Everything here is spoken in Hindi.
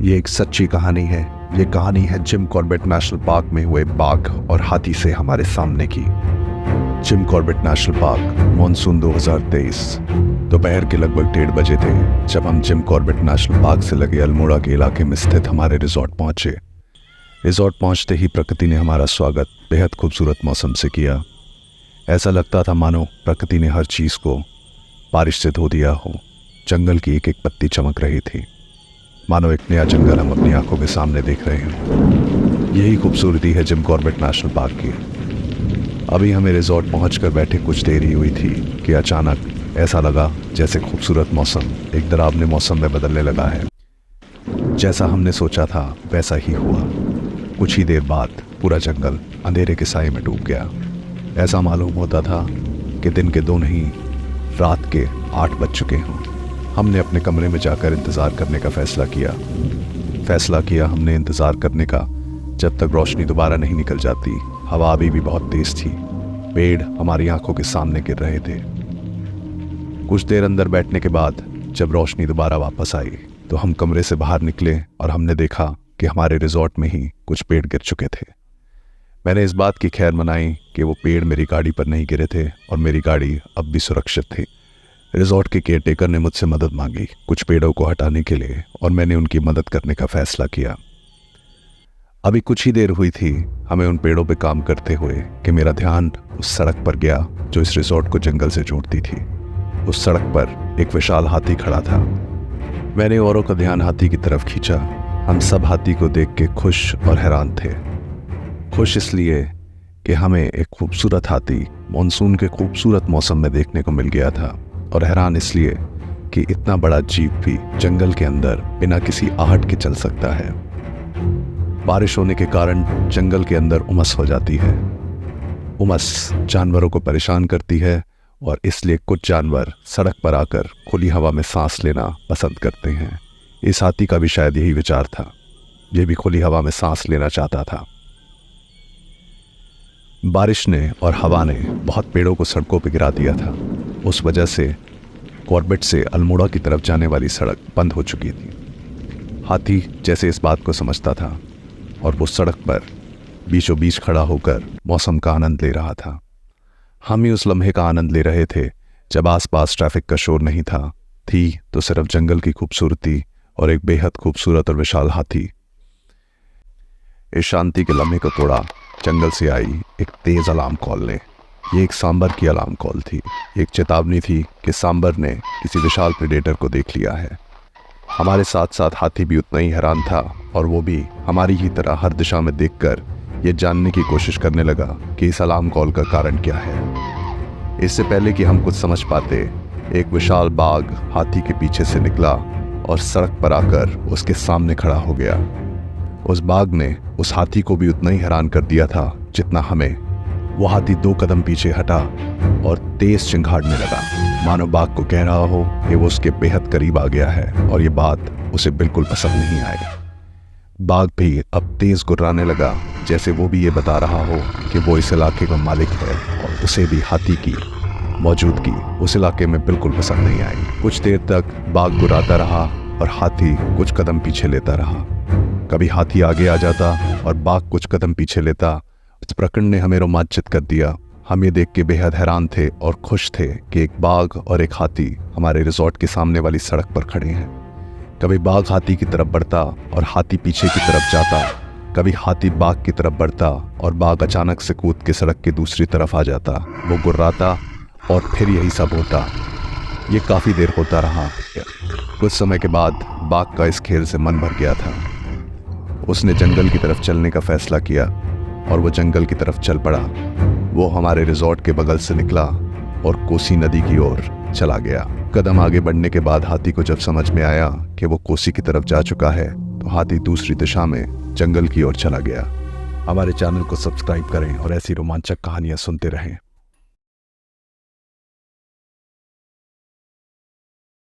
ये एक सच्ची कहानी है। ये कहानी है जिम कॉर्बेट नेशनल पार्क में हुए बाघ और हाथी से हमारे सामने की। Jim Corbett national park, monsoon 2023। दोपहर के लगभग 1:30 बजे थे जब हम जिम कॉर्बेट नेशनल पार्क से लगे अल्मोड़ा के इलाके में स्थित हमारे रिजॉर्ट पहुंचे। रिजॉर्ट पहुंचते ही प्रकृति ने हमारा स्वागत बेहद खूबसूरत मौसम से किया। ऐसा लगता था मानो प्रकृति ने हर चीज़ को बारिश से धो दिया हो। जंगल की एक एक पत्ती चमक रही थी, मानो एक नया जंगल हम अपनी आंखों के सामने देख रहे हैं। यही खूबसूरती है जिम कॉर्बेट नेशनल पार्क की। अभी हमें रिजॉर्ट पहुंचकर बैठे कुछ देर ही हुई थी कि अचानक ऐसा लगा जैसे खूबसूरत मौसम एक डरावने मौसम में बदलने लगा है। जैसा हमने सोचा था वैसा ही हुआ। कुछ ही देर बाद पूरा जंगल अंधेरे के साए में डूब गया। ऐसा मालूम होता था कि दिन के 2 नहीं, रात के 8 बज चुके हों। हमने अपने कमरे में जाकर इंतज़ार करने का फैसला किया हमने इंतज़ार करने का जब तक रोशनी दोबारा नहीं निकल जाती। हवा अभी भी बहुत तेज़ थी। पेड़ हमारी आंखों के सामने गिर रहे थे। कुछ देर अंदर बैठने के बाद जब रोशनी दोबारा वापस आई तो हम कमरे से बाहर निकले और हमने देखा कि हमारे रिजॉर्ट में ही कुछ पेड़ गिर चुके थे। मैंने इस बात की खैर मनाई कि वो पेड़ मेरी गाड़ी पर नहीं गिरे थे और मेरी गाड़ी अब भी सुरक्षित थी। रिजॉर्ट के केयरटेकर ने मुझसे मदद मांगी कुछ पेड़ों को हटाने के लिए और मैंने उनकी मदद करने का फैसला किया। अभी कुछ ही देर हुई थी हमें उन पेड़ों पे काम करते हुए कि मेरा ध्यान उस सड़क पर गया जो इस रिजॉर्ट को जंगल से जोड़ती थी। उस सड़क पर एक विशाल हाथी खड़ा था। मैंने औरों का ध्यान हाथी की तरफ खींचा। हम सब हाथी को देख के खुश और हैरान थे। खुश इसलिए कि हमें एक खूबसूरत हाथी मानसून के खूबसूरत मौसम में देखने को मिल गया था, और हैरान इसलिए कि इतना बड़ा जीव भी जंगल के अंदर बिना किसी आहट के चल सकता है। बारिश होने के कारण जंगल के अंदर उमस हो जाती है। उमस जानवरों को परेशान करती है और इसलिए कुछ जानवर सड़क पर आकर खुली हवा में सांस लेना पसंद करते हैं। इस हाथी का भी शायद यही विचार था। यह भी खुली हवा में सांस लेना चाहता था। बारिश ने और हवा ने बहुत पेड़ों को सड़कों पर गिरा दिया था। उस वजह से कॉर्बेट से अल्मोड़ा की तरफ जाने वाली सड़क बंद हो चुकी थी। हाथी जैसे इस बात को समझता था और वो सड़क पर बीचों बीच खड़ा होकर मौसम का आनंद ले रहा था। हम ही उस लम्हे का आनंद ले रहे थे जब आसपास ट्रैफिक का शोर नहीं था। थी तो सिर्फ जंगल की खूबसूरती और एक बेहद खूबसूरत और विशाल हाथी। इस शांति के लम्हे को तोड़ा जंगल से आई एक तेज अलार्म कॉल ने। ये एक सांबर की अलार्म कॉल थी। एक चेतावनी थी कि सांबर ने किसी विशाल प्रेडेटर को देख लिया है। हमारे साथ साथ हाथी भी उतना ही हैरान था और वो भी हमारी ही तरह हर दिशा में देखकर ये जानने की कोशिश करने लगा कि इस अलार्म कॉल का कारण क्या है। इससे पहले कि हम कुछ समझ पाते, एक विशाल बाघ हाथी के पीछे से निकला और सड़क पर आकर उसके सामने खड़ा हो गया। उस बाघ ने उस हाथी को भी उतना ही हैरान कर दिया था जितना हमें। वो हाथी 2 कदम पीछे हटा और तेज चिंघाड़ने लगा, मानो बाघ को कह रहा हो कि वो उसके बेहद करीब आ गया है और ये बात उसे बिल्कुल पसंद नहीं आई। बाघ भी अब तेज गुर्राने लगा, जैसे वो भी ये बता रहा हो कि वो इस इलाके का मालिक है और उसे भी हाथी की मौजूदगी उस इलाके में बिल्कुल पसंद नहीं आई। कुछ देर तक बाघ गुर्राता रहा और हाथी कुछ कदम पीछे लेता रहा। कभी हाथी आगे आ जाता और बाघ कुछ कदम पीछे लेता। इस प्रकरण ने हमें रोमांचित कर दिया। हम ये देख के बेहद हैरान थे और खुश थे कि एक बाघ और एक हाथी हमारे रिजॉर्ट के सामने वाली सड़क पर खड़े हैं। कभी बाघ हाथी की तरफ बढ़ता और हाथी पीछे की तरफ जाता। कभी हाथी बाघ की तरफ बढ़ता और बाघ अचानक से कूद के सड़क की दूसरी तरफ आ जाता। वो गुर्राता और फिर यही सब होता। ये काफ़ी देर होता रहा। कुछ समय के बाद बाघ का इस खेल से मन भर गया था। उसने जंगल की तरफ चलने का फैसला किया और वो जंगल की तरफ चल पड़ा। वो हमारे रिजॉर्ट के बगल से निकला और कोसी नदी की ओर चला गया। कदम आगे बढ़ने के बाद हाथी को जब समझ में आया कि वो कोसी की तरफ जा चुका है तो हाथी दूसरी दिशा में जंगल की ओर चला गया। हमारे चैनल को सब्सक्राइब करें और ऐसी रोमांचक कहानियां सुनते रहें।